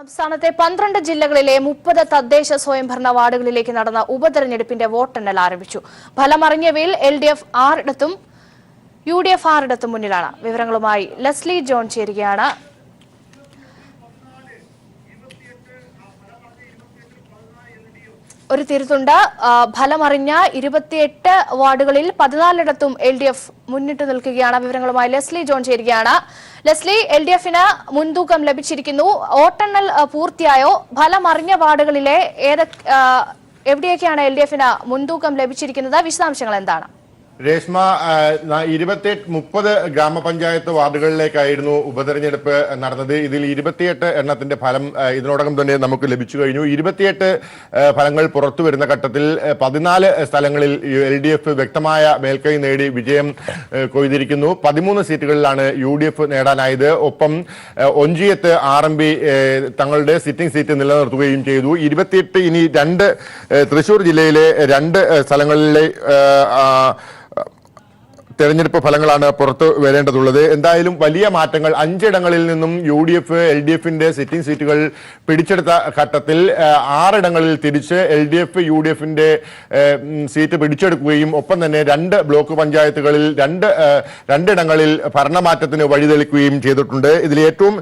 സംസ്ഥാനത്തെ 12 ജില്ലകളിലെ 30 തദ്ദേശ സ്വയംഭരണ വാർഡുകളിലേക്ക് നടന്ന ഉപതെരഞ്ഞെടുപ്പിന്റെ വോട്ടെണ്ണൽ ആരംഭിച്ചു. ഫലമറിഞ്ഞവയിൽ LDF 6ഇടത്തും UDF 6ഇടത്തും മുന്നിലാണ്. വിവരങ്ങളുമായി ലെസ്ലി ജോൺ ചേരുകയാണ്. ഒരു തിരുത്തുണ്ട്. ഫലമറിഞ്ഞ 28 വാർഡുകളിൽ 14ഇടത്തും LDF മുന്നിട്ട് നിൽക്കുകയാണ്. വിവരങ്ങളുമായി ലെസ്ലി ജോൺ ചേരുകയാണ്. ലെസ്ലി, LDFന് മുൻതൂക്കം ലഭിച്ചിരിക്കുന്നു. വോട്ടെണ്ണൽ പൂർത്തിയായോ? ഫലമറിഞ്ഞ വാർഡുകളിലെ എവിടെയൊക്കെയാണ് LDFന് മുൻതൂക്കം ലഭിച്ചിരിക്കുന്നത്? വിശദാംശങ്ങൾ എന്താണ്? രേഷ്മ, 30 ഗ്രാമപഞ്ചായത്ത് വാർഡുകളിലേക്കായിരുന്നു ഉപതെരഞ്ഞെടുപ്പ് നടന്നത്. ഇതിൽ 28 എണ്ണത്തിന്റെ ഫലം ഇതിനോടകം തന്നെ നമുക്ക് ലഭിച്ചു കഴിഞ്ഞു. 28 ഫലങ്ങൾ പുറത്തു വരുന്ന ഘട്ടത്തിൽ 14 സ്ഥലങ്ങളിൽ LDF വ്യക്തമായ മേൽക്കൈ നേടി വിജയം കൊയ്തിരിക്കുന്നു. 13 സീറ്റുകളിലാണ് UDF നേടാനായത്. ഒപ്പം ഒഞ്ചിയത്ത് RMB തങ്ങളുടെ സിറ്റിംഗ് സീറ്റ് നിലനിർത്തുകയും ചെയ്തു. 28 ഇനി തൃശൂർ ജില്ലയിലെ 2 സ്ഥലങ്ങളിലെ തെരഞ്ഞെടുപ്പ് ഫലങ്ങളാണ് പുറത്തു വരേണ്ടതുള്ളത്. എന്തായാലും വലിയ മാറ്റങ്ങൾ 5 ഇടങ്ങളിൽ നിന്നും UDF LDFന്റെ സിറ്റിംഗ് സീറ്റുകൾ പിടിച്ചെടുത്ത ഘട്ടത്തിൽ 6 ഇടങ്ങളിൽ തിരിച്ച് LDF UDFന്റെ സീറ്റ് പിടിച്ചെടുക്കുകയും ഒപ്പം തന്നെ 2 ബ്ലോക്ക് പഞ്ചായത്തുകളിൽ രണ്ടിടങ്ങളിൽ ഭരണമാറ്റത്തിന് വഴിതെളിക്കുകയും ചെയ്തിട്ടുണ്ട്. ഇതിൽ ഏറ്റവും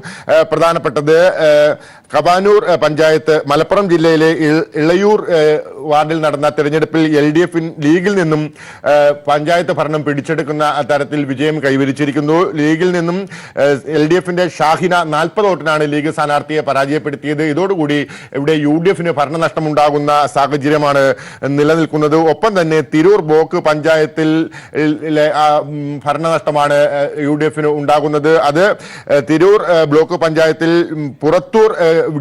പ്രധാനപ്പെട്ടത് കബാനൂർ പഞ്ചായത്ത് മലപ്പുറം ജില്ലയിലെ ഇളയൂർ വാർഡിൽ നടന്ന തെരഞ്ഞെടുപ്പിൽ LDF ലീഗിൽ നിന്നും പഞ്ചായത്ത് ഭരണം പിടിച്ചെടുക്കുന്ന തരത്തിൽ വിജയം കൈവരിച്ചിരിക്കുന്നു. ലീഗിൽ നിന്നും LDFന്റെ ഷാഹിന 40 വോട്ടിനാണ് ലീഗ് സ്ഥാനാർത്ഥിയെ പരാജയപ്പെടുത്തിയത്. ഇതോടുകൂടി ഇവിടെ UDFന് ഭരണനഷ്ടമുണ്ടാകുന്ന സാഹചര്യമാണ് നിലനിൽക്കുന്നത്. ഒപ്പം തന്നെ തിരൂർ ബ്ലോക്ക് പഞ്ചായത്തിൽ ഭരണനഷ്ടമാണ് UDFന് ഉണ്ടാകുന്നത്. അത് തിരൂർ ബ്ലോക്ക് പഞ്ചായത്തിൽ പുറത്തൂർ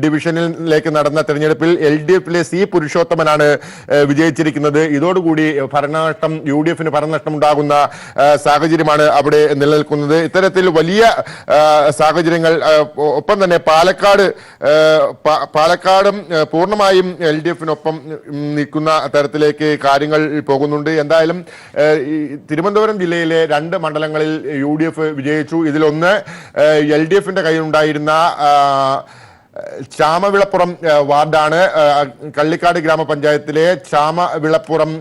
ഡിവിഷനിലേക്ക് നടന്ന തെരഞ്ഞെടുപ്പിൽ LDFലെ C പുരുഷോത്തമനാണ് വിജയിച്ചിരിക്കുന്നത്. ഇതോടുകൂടി UDFന് ഭരണനഷ്ടം ഉണ്ടാകുന്ന സാഹചര്യമാണ് അവിടെ നിലനിൽക്കുന്നത്. ഇത്തരത്തിൽ വലിയ സാഹചര്യങ്ങൾ. ഒപ്പം തന്നെ പാലക്കാടും പൂർണ്ണമായും LDFനൊപ്പം നിൽക്കുന്ന തരത്തിലേക്ക് കാര്യങ്ങൾ പോകുന്നുണ്ട്. എന്തായാലും തിരുവനന്തപുരം ജില്ലയിലെ 2 മണ്ഡലങ്ങളിൽ UDF വിജയിച്ചു. ഇതിലൊന്ന് LDFന്റെ കയ്യിലുണ്ടായിരുന്ന ചാമവിളപ്പുറം വാർഡാണ്. കള്ളിക്കാട് ഗ്രാമപഞ്ചായത്തിലെ ചാമവിളപ്പുറം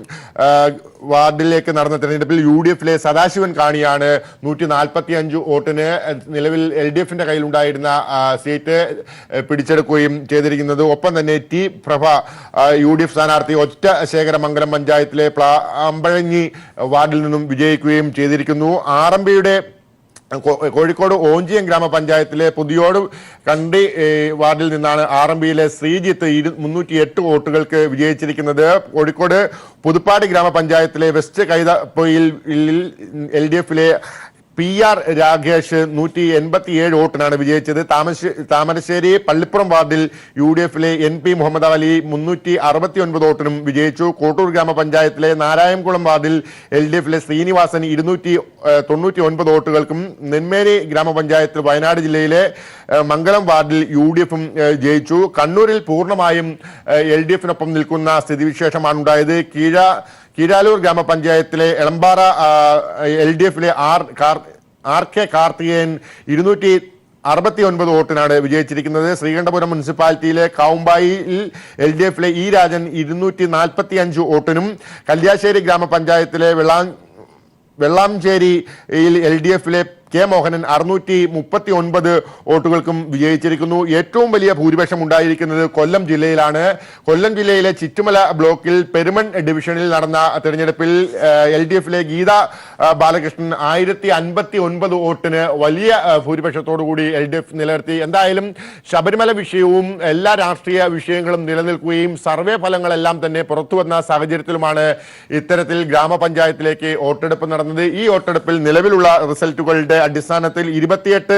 വാർഡിലേക്ക് നടന്ന തെരഞ്ഞെടുപ്പിൽ UDFലെ സദാശിവൻ കാണിയാണ് 145 വോട്ടിന് നിലവിൽ LDFന്റെ കയ്യിലുണ്ടായിരുന്ന സീറ്റ് പിടിച്ചെടുക്കുകയും ചെയ്തിരിക്കുന്നത്. ഒപ്പം തന്നെ T പ്രഭ UDF സ്ഥാനാർത്ഥി ഒറ്റശേഖരമംഗലം പഞ്ചായത്തിലെ പ്ലാമ്പഴഞ്ഞി വാർഡിൽ നിന്നും വിജയിക്കുകയും ചെയ്തിരിക്കുന്നു. RMBയുടെ കോഴിക്കോട് ഓഞ്ചിയം ഗ്രാമപഞ്ചായത്തിലെ പുതിയോട് കണ്ടി വാർഡിൽ നിന്നാണ് RMBയിലെ ശ്രീജിത്ത് 308 വോട്ടുകൾക്ക് വിജയിച്ചിരിക്കുന്നത്. കോഴിക്കോട് പുതുപ്പാടി ഗ്രാമപഞ്ചായത്തിലെ വെസ്റ്റ് കൈതപ്പൊയിൽ LDFലെ PR രാകേഷ് 187 വോട്ടിനാണ് വിജയിച്ചത്. താമരശ്ശേരി പള്ളിപ്പുറം വാർഡിൽ UDFലെ NP മുഹമ്മദ് അലി 369 വോട്ടിനും വിജയിച്ചു. കോട്ടൂർ ഗ്രാമപഞ്ചായത്തിലെ നാരായംകുളം വാർഡിൽ LDFലെ ശ്രീനിവാസൻ 299 വോട്ടുകൾക്കും നെന്മേരി ഗ്രാമപഞ്ചായത്തിൽ വയനാട് ജില്ലയിലെ മംഗലം വാർഡിൽ UDFും ജയിച്ചു. കണ്ണൂരിൽ പൂർണ്ണമായും LDFനൊപ്പം നിൽക്കുന്ന സ്ഥിതിവിശേഷമാണ് ഉണ്ടായത്. കീഴാലൂർ ഗ്രാമപഞ്ചായത്തിലെ എളമ്പാറ LDFലെ RK കാർത്തികേയൻ 269 വോട്ടിനാണ് വിജയിച്ചിരിക്കുന്നത്. ശ്രീകണ്ഠപുരം മുനിസിപ്പാലിറ്റിയിലെ കാവുമ്പായിൽ LDFലെ E രാജൻ 245 വോട്ടിനും കല്യാശ്ശേരി ഗ്രാമപഞ്ചായത്തിലെ വെള്ളാംചേരിയിൽ LDFലെ K മോഹനൻ 639 വോട്ടുകൾക്കും വിജയിച്ചിരിക്കുന്നു. ഏറ്റവും വലിയ ഭൂരിപക്ഷം ഉണ്ടായിരിക്കുന്നത് കൊല്ലം ജില്ലയിലാണ്. കൊല്ലം ജില്ലയിലെ ചിറ്റുമല ബ്ലോക്കിൽ പെരുമൺ ഡിവിഷനിൽ നടന്ന തെരഞ്ഞെടുപ്പിൽ LDFലെ ഗീത ബാലകൃഷ്ണൻ 1059 വോട്ടിന് വലിയ ഭൂരിപക്ഷത്തോടുകൂടി LDF നിലനിർത്തി. എന്തായാലും ശബരിമല വിഷയവും എല്ലാ രാഷ്ട്രീയ വിഷയങ്ങളും നിലനിൽക്കുകയും സർവേ ഫലങ്ങളെല്ലാം തന്നെ പുറത്തുവന്ന സാഹചര്യത്തിലുമാണ് ഇത്തരത്തിൽ ഗ്രാമപഞ്ചായത്തിലേക്ക് വോട്ടെടുപ്പ് നടന്നത്. ഈ വോട്ടെടുപ്പിൽ നിലവിലുള്ള റിസൾട്ടുകളുടെ അടിസ്ഥാനത്തിൽ 28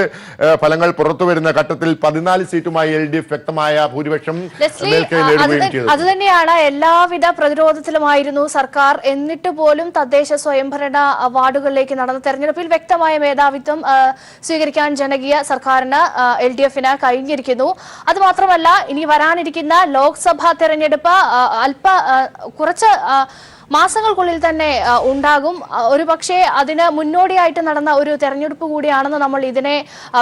ഫലങ്ങൾ പുറത്തു വരുന്ന ഘട്ടത്തിൽ 14 സീറ്റുമായി LDF വ്യക്തമായ ഭൂരിപക്ഷം നേടുകയും ചെയ്തു. അതുതന്നെയാണ് എല്ലാവിധ പ്രതിരോധത്തിലുമായിരുന്നു സർക്കാർ. എന്നിട്ട് പോലും തദ്ദേശ സ്വയംഭരണ വാർഡുകളിലേക്ക് നടന്ന തെരഞ്ഞെടുപ്പിൽ വ്യക്തമായ മേധാവിത്വം സ്വീകരിക്കാൻ ജനകീയ സർക്കാരിന് LDFന് കഴിഞ്ഞിരിക്കുന്നു. അതുമാത്രമല്ല, ഇനി വരാനിരിക്കുന്ന ലോക്സഭാ തെരഞ്ഞെടുപ്പ് കുറച്ച് മാസങ്ങൾക്കുള്ളിൽ തന്നെ ഉണ്ടാകും. ഒരുപക്ഷെ അതിന് മുന്നോടിയായിട്ട് നടന്ന ഒരു തെരഞ്ഞെടുപ്പ് കൂടിയാണെന്ന് നമ്മൾ ഇതിനെ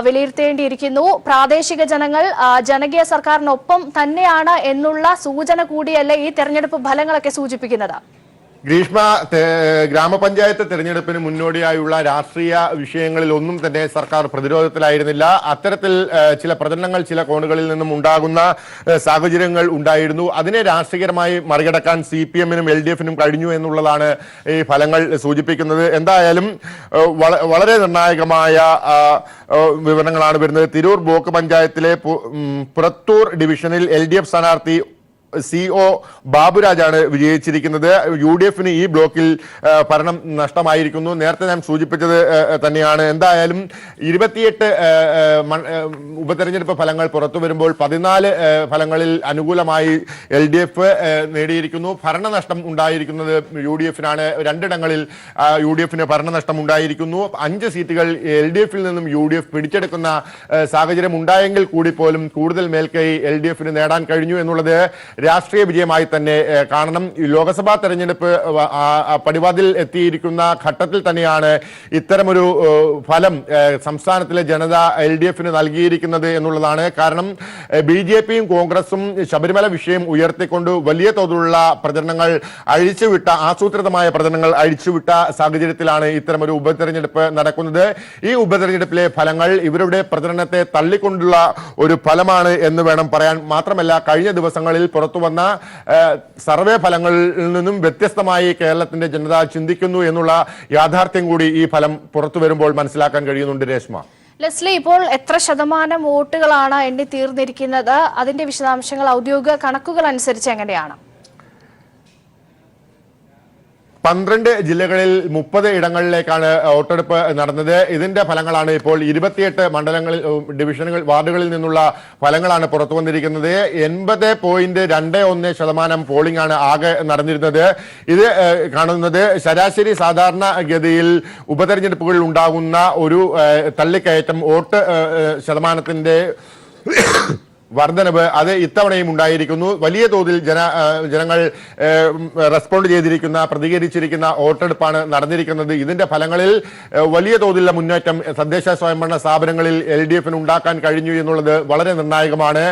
വിലയിരുത്തേണ്ടിയിരിക്കുന്നു. പ്രാദേശിക ജനങ്ങൾ ജനകീയ സർക്കാരിനൊപ്പം തന്നെയാണ് എന്നുള്ള സൂചന കൂടിയല്ലേ ഈ തെരഞ്ഞെടുപ്പ് ഫലങ്ങളൊക്കെ സൂചിപ്പിക്കുന്നത്? ഗ്രീഷ്മ, ഗ്രാമപഞ്ചായത്ത് തെരഞ്ഞെടുപ്പിന് മുന്നോടിയായുള്ള രാഷ്ട്രീയ വിഷയങ്ങളിൽ ഒന്നും തന്നെ സർക്കാർ പ്രതിരോധത്തിലായിരുന്നില്ല. അത്തരത്തിൽ ചില പ്രചരണങ്ങൾ ചില കോണുകളിൽ നിന്നും ഉണ്ടാകുന്ന സാഹചര്യങ്ങൾ ഉണ്ടായിരുന്നു. അതിനെ രാഷ്ട്രീയപരമായി മറികടക്കാൻ CPM-നും LDF-നും കഴിഞ്ഞു എന്നുള്ളതാണ് ഈ ഫലങ്ങൾ സൂചിപ്പിക്കുന്നത്. എന്തായാലും വളരെ നിർണായകമായ വിവരങ്ങളാണ് വരുന്നത്. തിരൂർ ബ്ലോക്ക് പഞ്ചായത്തിലെ പുറത്തൂർ ഡിവിഷനിൽ LDF സ്ഥാനാർത്ഥി CO ബാബുരാജാണ് വിജയിച്ചിരിക്കുന്നത്. UDF-ന് ഈ ബ്ലോക്കിൽ ഭരണം നഷ്ടമായിരിക്കുന്നു. നേരത്തെ ഞാൻ സൂചിപ്പിച്ചത് തന്നെയാണ്. എന്തായാലും 28 ഉപതെരഞ്ഞെടുപ്പ് ഫലങ്ങൾ പുറത്തു വരുമ്പോൾ 14 ഫലങ്ങളിൽ അനുകൂലമായി LDF നേടിയിരിക്കുന്നു. ഭരണനഷ്ടം ഉണ്ടായിരിക്കുന്നത് UDF-നാണ്. 2 ഇടങ്ങളിൽ UDF-ന് ഭരണനഷ്ടം ഉണ്ടായിരിക്കുന്നു. 5 സീറ്റുകൾ LDF-ൽ നിന്നും UDF പിടിച്ചെടുക്കുന്ന സാഹചര്യം ഉണ്ടായെങ്കിൽ കൂടി പോലും കൂടുതൽ മേൽക്കൈ LDF-ന് നേടാൻ കഴിഞ്ഞു എന്നുള്ളത് രാഷ്ട്രീയ വിജയമായി തന്നെ കാണണം. ലോക്സഭാ തെരഞ്ഞെടുപ്പ് പടിവാതിൽ എത്തിയിരിക്കുന്ന ഘട്ടത്തിൽ തന്നെയാണ് ഇത്തരമൊരു ഫലം സംസ്ഥാനത്തിലെ ജനത LDF-ന് നൽകിയിരിക്കുന്നത് എന്നുള്ളതാണ്. കാരണം BJP-യും കോൺഗ്രസും ശബരിമല വിഷയം ഉയർത്തിക്കൊണ്ട് വലിയ തോതിലുള്ള പ്രചരണങ്ങൾ അഴിച്ചുവിട്ട, ആസൂത്രിതമായ പ്രചരണങ്ങൾ അഴിച്ചുവിട്ട സാഹചര്യത്തിലാണ് ഇത്തരമൊരു ഉപതെരഞ്ഞെടുപ്പ് നടക്കുന്നത്. ഈ ഉപതെരഞ്ഞെടുപ്പിലെ ഫലങ്ങൾ ഇവരുടെ പ്രചരണത്തെ തള്ളിക്കൊണ്ടുള്ള ഒരു ഫലമാണ് എന്ന് വേണം പറയാൻ. മാത്രമല്ല, കഴിഞ്ഞ ദിവസങ്ങളിൽ പുറത്തുവന്ന സർവേ ഫലങ്ങളിൽ നിന്നും വ്യത്യസ്തമായി കേരളത്തിന്റെ ജനത ചിന്തിക്കുന്നു എന്നുള്ള യാഥാർത്ഥ്യം കൂടി ഈ ഫലം പുറത്തു വരുമ്പോൾ മനസ്സിലാക്കാൻ കഴിയുന്നുണ്ട്. രേഷ്മ, ലെസ്ലി, ഇപ്പോൾ എത്ര ശതമാനം വോട്ടുകളാണ് എണ്ണി തീർന്നിരിക്കുന്നത്? അതിന്റെ വിശദാംശങ്ങൾ ഔദ്യോഗിക കണക്കുകൾ അനുസരിച്ച് എങ്ങനെയാണ്? 12 ജില്ലകളിൽ 30 ഇടങ്ങളിലേക്കാണ് വോട്ടെടുപ്പ് നടന്നത്. ഇതിന്റെ ഫലങ്ങളാണ് ഇപ്പോൾ 28 മണ്ഡലങ്ങളിൽ, ഡിവിഷനുകൾ, വാർഡുകളിൽ നിന്നുള്ള ഫലങ്ങളാണ് പുറത്തു വന്നിരിക്കുന്നത്. 80.21% പോളിംഗ് ആണ് ആകെ നടന്നിരുന്നത്. ഇത് കാണുന്നത് ശരാശരി സാധാരണ ഗതിയിൽ ഉപതെരഞ്ഞെടുപ്പുകളിൽ ഉണ്ടാകുന്ന ഒരു തള്ളിക്കയറ്റം, വോട്ട് ശതമാനത്തിന്റെ വർധനവ് അത് ഇത്തവണയും ഉണ്ടായിരിക്കുന്നു. വലിയ തോതിൽ ജനങ്ങൾ റെസ്പോണ്ട് ചെയ്തിരിക്കുന്ന, പ്രതികരിച്ചിരിക്കുന്ന വോട്ടെടുപ്പാണ് നടന്നിരിക്കുന്നത്. ഇതിന്റെ ഫലങ്ങളിൽ വലിയ തോതിലുള്ള മുന്നേറ്റം തദ്ദേശ സ്വയംഭരണ സ്ഥാപനങ്ങളിൽ LDF-ന് ഉണ്ടാക്കാൻ കഴിഞ്ഞു എന്നുള്ളത് വളരെ നിർണായകമാണ്.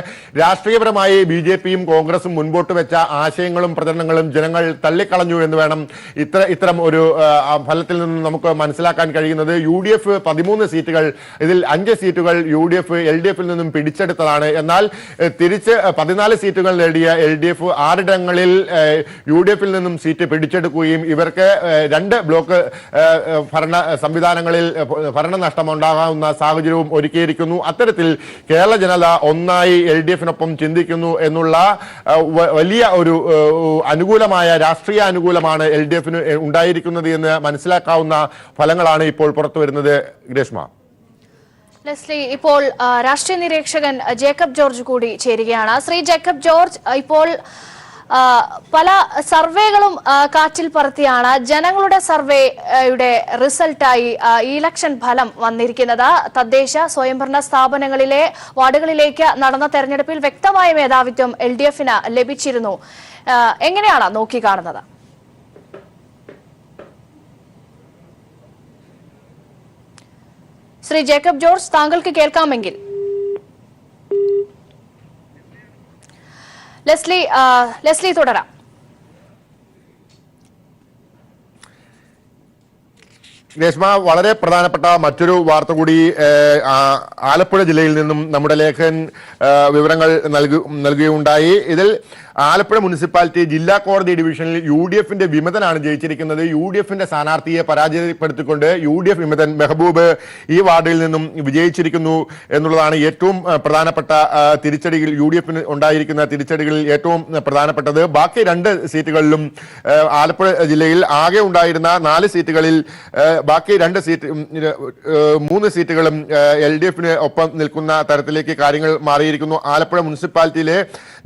രാഷ്ട്രീയപരമായി BJP-യും കോൺഗ്രസും മുൻപോട്ട് വെച്ച ആശയങ്ങളും പ്രചരണങ്ങളും ജനങ്ങൾ തള്ളിക്കളഞ്ഞു എന്ന് വേണം ഇത്തരം ഒരു ഫലത്തിൽ നിന്ന് നമുക്ക് മനസ്സിലാക്കാൻ കഴിയുന്നത്. UDF 13 സീറ്റുകൾ, ഇതിൽ 5 സീറ്റുകൾ UDF LDF-ൽ നിന്നും പിടിച്ചെടുത്തതാണ്. എന്നാൽ തിരിച്ച് 14 സീറ്റുകൾ നേടിയ LDF 6 ഇടങ്ങളിൽ UDF-ൽ നിന്നും സീറ്റ് പിടിച്ചെടുക്കുകയും ഇവർക്ക് 2 ബ്ലോക്ക് ഭരണ സംവിധാനങ്ങളിൽ ഭരണനഷ്ടമുണ്ടാകാവുന്ന സാഹചര്യവും ഒരുക്കിയിരിക്കുന്നു. അത്തരത്തിൽ കേരള ജനത ഒന്നായി LDF-നൊപ്പം ചിന്തിക്കുന്നു എന്നുള്ള വലിയ ഒരു അനുകൂലമായ, രാഷ്ട്രീയ അനുകൂലമാണ് LDF-ന് ഉണ്ടായിരിക്കുന്നത് എന്ന് മനസ്സിലാക്കാവുന്ന ഫലങ്ങളാണ് ഇപ്പോൾ പുറത്തു വരുന്നത്. ഗ്രേഷ്മ, ലെസ്ലി, ഇപ്പോൾ രാഷ്ട്രീയ നിരീക്ഷകൻ ജേക്കബ് ജോർജ് കൂടി ചേരുകയാണ്. ശ്രീ ജേക്കബ് ജോർജ്, ഇപ്പോൾ പല സർവേകളും കാറ്റിൽ പറത്തിയാണ് ജനങ്ങളുടെ സർവേയുടെ റിസൾട്ടായി ഇലക്ഷൻ ഫലം വന്നിരിക്കുന്നത്. തദ്ദേശ സ്വയംഭരണ സ്ഥാപനങ്ങളിലെ വാർഡുകളിലേക്ക് നടന്ന തെരഞ്ഞെടുപ്പിൽ വ്യക്തമായ മേധാവിത്വം LDF-ന് ലഭിച്ചിരുന്നു. എങ്ങനെയാണ് നോക്കിക്കാണുന്നത്? ശ്രീ ജേക്കബ് ജോർജ്, താങ്കൾക്ക് കേൾക്കാമെങ്കിൽ. ലെസ്ലി തുടരാം. രേഷ്മ, വളരെ പ്രധാനപ്പെട്ട മറ്റൊരു വാർത്ത കൂടി ആലപ്പുഴ ജില്ലയിൽ നിന്നും നമ്മുടെ ലേഖകൻ വിവരങ്ങൾ നൽകുകയുണ്ടായി. ഇതിൽ ആലപ്പുഴ മുനിസിപ്പാലിറ്റി ജില്ലാ കോടതി ഡിവിഷനിൽ UDF-ന്റെ വിമതനാണ് ജയിച്ചിരിക്കുന്നത്. UDF-ന്റെ സ്ഥാനാർത്ഥിയെ പരാജയപ്പെടുത്തിക്കൊണ്ട് UDF വിമതൻ മെഹബൂബ് ഈ വാർഡിൽ നിന്നും വിജയിച്ചിരിക്കുന്നു എന്നുള്ളതാണ് ഏറ്റവും പ്രധാനപ്പെട്ട തിരിച്ചടികൾ. UDF-ന് ഉണ്ടായിരിക്കുന്ന തിരിച്ചടികളിൽ ഏറ്റവും പ്രധാനപ്പെട്ടത്. ബാക്കി 2 സീറ്റുകളിലും ആലപ്പുഴ ജില്ലയിൽ ആകെ ഉണ്ടായിരുന്ന 4 സീറ്റുകളിൽ ബാക്കി 3 സീറ്റുകളും LDF-ന് ഒപ്പം നിൽക്കുന്ന തരത്തിലേക്ക് കാര്യങ്ങൾ മാറിയിരിക്കുന്നു. ആലപ്പുഴ മുനിസിപ്പാലിറ്റിയിലെ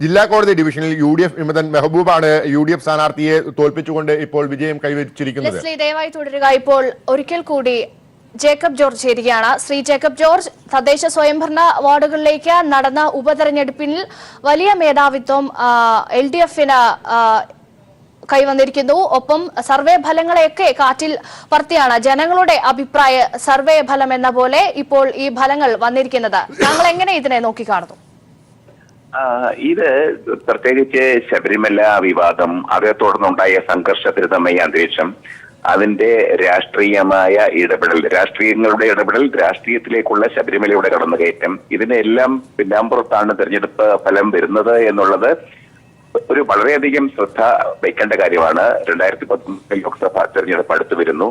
ജില്ലാ കോടതി ഡിവിഷനിൽ UDF വിമതൻ മെഹബൂബാണ് UDF സ്ഥാനാർത്ഥിയെ തോൽപ്പിച്ചുകൊണ്ട് ഇപ്പോൾ വിജയം കൈവരിച്ചിരിക്കുന്നത്. ദയവായി തുടരുക. ഇപ്പോൾ ഒരിക്കൽ കൂടി ജേക്കബ് ജോർജ് ചേരുകയാണ്. ശ്രീ ജേക്കബ് ജോർജ്, തദ്ദേശ സ്വയംഭരണ വാർഡുകളിലേക്ക് നടന്ന ഉപതെരഞ്ഞെടുപ്പിൽ വലിയ മേധാവിത്വം LDF-ന് കൈവന്നിരിക്കുന്നു. ഒപ്പം സർവേ ഫലങ്ങളെയൊക്കെ കാറ്റിൽ പറത്തിയാണ് ജനങ്ങളുടെ അഭിപ്രായ സർവേ ഫലം എന്ന പോലെ ഇപ്പോൾ ഈ ഫലങ്ങൾ വന്നിരിക്കുന്നത്. താങ്കൾ എങ്ങനെ ഇതിനെ നോക്കിക്കാണുന്നു? ഇത് പ്രത്യേകിച്ച് ശബരിമല വിവാദം, അതേ തുടർന്നുണ്ടായ സംഘർഷഭരിതമായ അന്തരീക്ഷം, അതിന്റെ രാഷ്ട്രീയമായ ഇടപെടൽ, രാഷ്ട്രീയങ്ങളുടെ ഇടപെടൽ, രാഷ്ട്രീയത്തിലേക്കുള്ള ശബരിമലയുടെ കടന്നുകയറ്റം, ഇതിനെല്ലാം പിന്നാമ്പുറത്താണ് തെരഞ്ഞെടുപ്പ് ഫലം വരുന്നത് എന്നുള്ളത് ഒരു വളരെയധികം ശ്രദ്ധ വയ്ക്കേണ്ട കാര്യമാണ്. 2019 ലോക്സഭാ തെരഞ്ഞെടുപ്പ് അടുത്തു വരുന്നു.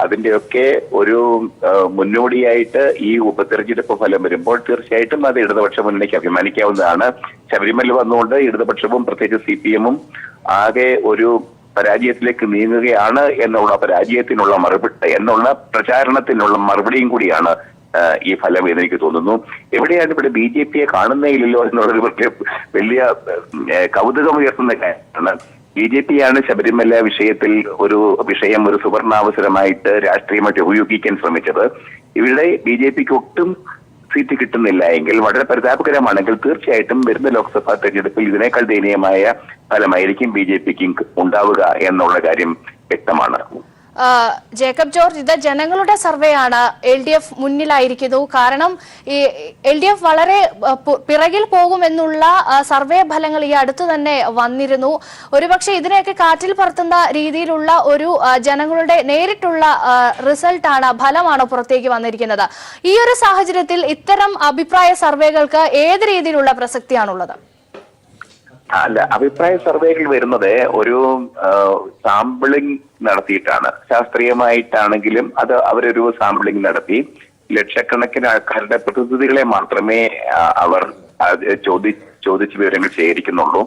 അതിന്റെയൊക്കെ ഒരു മുന്നോടിയായിട്ട് ഈ ഉപതെരഞ്ഞെടുപ്പ് ഫലം വരുമ്പോൾ തീർച്ചയായിട്ടും അത് ഇടതുപക്ഷ മുന്നണിക്ക് അഭിമാനിക്കാവുന്നതാണ്. ശബരിമല വന്നുകൊണ്ട് ഇടതുപക്ഷവും പ്രത്യേകിച്ച് CPM-ഉം ആകെ ഒരു പരാജയത്തിലേക്ക് നീങ്ങുകയാണ് എന്നുള്ള പരാജയത്തിനുള്ള എന്നുള്ള പ്രചാരണത്തിനുള്ള മറുപടിയും കൂടിയാണ് ഈ ഫലം എന്ന് എനിക്ക് തോന്നുന്നു. എവിടെയാണ് ഇവിടെ BJP-യെ കാണുന്നേയില്ലല്ലോ എന്നുള്ളൊരു വലിയ കൗതുകം ഉയർത്തുന്ന കാര്യമാണ്. BJP-യാണ് ശബരിമല വിഷയത്തിൽ ഒരു സുവർണാവസരമായിട്ട് രാഷ്ട്രീയമായിട്ട് ഉപയോഗിക്കാൻ ശ്രമിച്ചത്. ഇവിടെ BJP-ക്ക് ഒട്ടും സീറ്റ് കിട്ടുന്നില്ല എങ്കിൽ, വളരെ പരിതാപകരമാണെങ്കിൽ, തീർച്ചയായിട്ടും വരുന്ന ലോക്സഭാ തെരഞ്ഞെടുപ്പിൽ ഇതിനേക്കാൾ ദയനീയമായ ഫലമായിരിക്കും BJP-ക്ക് ഉണ്ടാവുക എന്നുള്ള കാര്യം വ്യക്തമാണ്. ജേക്കബ് ജോർജ്, ഇത് ജനങ്ങളുടെ സർവേയാണ്. LDF മുന്നിലായിരിക്കുന്നു. കാരണം ഈ LDF വളരെ പിറകിൽ പോകുമെന്നുള്ള സർവേ ഫലങ്ങൾ ഈ അടുത്തു തന്നെ വന്നിരുന്നു. ഒരുപക്ഷെ ഇതിനെയൊക്കെ കാറ്റിൽ പറത്തുന്ന രീതിയിലുള്ള ഒരു ജനങ്ങളുടെ നേരിട്ടുള്ള റിസൾട്ടാണ്, ഫലമാണ് പുറത്തേക്ക് വന്നിരിക്കുന്നത്. ഈ ഒരു സാഹചര്യത്തിൽ ഇത്തരം അഭിപ്രായ സർവേകൾക്ക് ഏത് രീതിയിലുള്ള പ്രസക്തിയാണുള്ളത്? അല്ല, അഭിപ്രായ സർവേകൾ വരുന്നത് ഒരു സാമ്പിളിംഗ് നടത്തിയിട്ടാണ്. ശാസ്ത്രീയമായിട്ടാണെങ്കിലും അത് അവരൊരു സാമ്പിളിംഗ് നടത്തി ലക്ഷക്കണക്കിന് ആൾക്കാരുടെ പ്രതിനിധികളെ മാത്രമേ അവർ ചോദിച്ച് വിവരങ്ങൾ ശേഖരിക്കുന്നുള്ളൂ.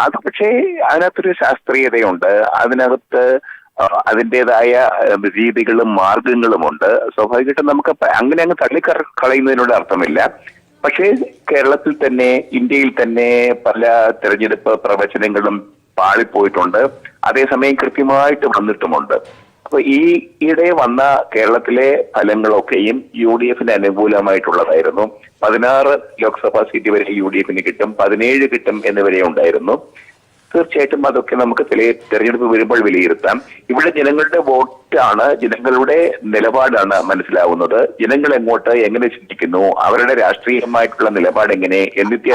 അത് പക്ഷേ അതിനകത്തൊരു ശാസ്ത്രീയതയുണ്ട്. അതിനകത്ത് അതിൻ്റെതായ രീതികളും മാർഗങ്ങളുമുണ്ട്. സ്വാഭാവികമായിട്ടും നമുക്ക് അങ്ങനെ അങ്ങ് തള്ളിക്കളയുന്നതിനോട് അർത്ഥമില്ല. പക്ഷേ കേരളത്തിൽ തന്നെ, ഇന്ത്യയിൽ തന്നെ പല തെരഞ്ഞെടുപ്പ് പ്രവചനങ്ങളും പാളിപ്പോയിട്ടുണ്ട്. അതേസമയം കൃത്യമായിട്ട് വന്നിട്ടുമുണ്ട്. അപ്പൊ ഈയിടെ വന്ന കേരളത്തിലെ ഫലങ്ങളൊക്കെയും UDF-ന് അനുകൂലമായിട്ടുള്ളതായിരുന്നു. 16 ലോക്സഭാ സീറ്റ് വരെ UDF-ന് കിട്ടും, 17 കിട്ടും എന്നിവരെ ഉണ്ടായിരുന്നു. തീർച്ചയായിട്ടും അതൊക്കെ നമുക്ക് തെരഞ്ഞെടുപ്പ് വരുമ്പോൾ വിലയിരുത്താം. ഇവിടെ ജനങ്ങളുടെ വോട്ടാണ്, ജനങ്ങളുടെ നിലപാടാണ് മനസ്സിലാവുന്നത്. ജനങ്ങൾ എങ്ങനെ ചിന്തിക്കുന്നു, അവരുടെ രാഷ്ട്രീയമായിട്ടുള്ള നിലപാട് എങ്ങനെ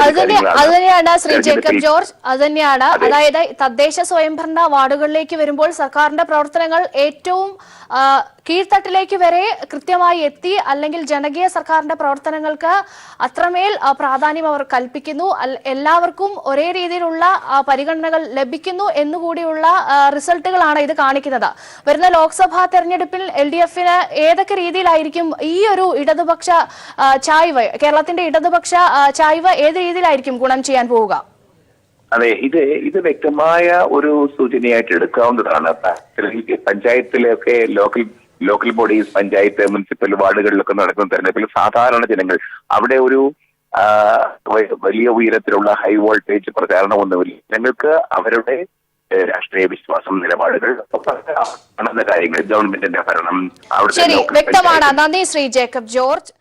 അതുതന്നെയാണ് ശ്രീ ജേക്കബ് ജോർജ്. അതുതന്നെയാണ്, അതായത് തദ്ദേശ സ്വയംഭരണ വാർഡുകളിലേക്ക് വരുമ്പോൾ സർക്കാരിന്റെ പ്രവർത്തനങ്ങൾ ഏറ്റവും കീഴ്ത്തട്ടിലേക്ക് വരെ കൃത്യമായി എത്തി, അല്ലെങ്കിൽ ജനകീയ സർക്കാരിന്റെ പ്രവർത്തനങ്ങൾക്ക് അത്രമേൽ പ്രാധാന്യം അവർ കൽപ്പിക്കുന്നു, എല്ലാവർക്കും ഒരേ രീതിയിലുള്ള പരിഗണനകൾ ലഭിക്കുന്നു എന്നുകൂടിയുള്ള റിസൾട്ടുകളാണ് ഇത് കാണിക്കുന്നത്. വരുന്ന ലോക്സഭാ തെരഞ്ഞെടുപ്പിൽ LDF-ന് ഏതൊക്കെ രീതിയിലായിരിക്കും ഈ ഒരു ഇടതുപക്ഷ ചായ്വ്, കേരളത്തിന്റെ ഇടതുപക്ഷ ചായ്വ് ഏത് രീതിയിലായിരിക്കും ഗുണം ചെയ്യാൻ പോവുക? അതെ, ഇത് വ്യക്തമായ ഒരു സൂചനയായിട്ട് എടുക്കാവുന്നതാണ്. പഞ്ചായത്തിലൊക്കെ ലോക്കൽ ബോഡീസ്, പഞ്ചായത്ത്, മുനിസിപ്പൽ വാർഡുകളിലൊക്കെ നടക്കുന്ന തെരഞ്ഞെടുപ്പിൽ സാധാരണ ജനങ്ങൾ അവിടെ ഒരു വലിയ ഉയരത്തിലുള്ള ഹൈ വോൾട്ടേജ് പ്രചാരണമൊന്നുമില്ല. ജനങ്ങൾക്ക് അവരുടെ രാഷ്ട്രീയ വിശ്വാസം, നിലപാടുകൾ, കാര്യങ്ങൾ, ഗവൺമെന്റിന്റെ ഭരണം, ശരി, വ്യക്തമാണ്. നന്ദി ശ്രീ ജേക്കബ് ജോർജ്.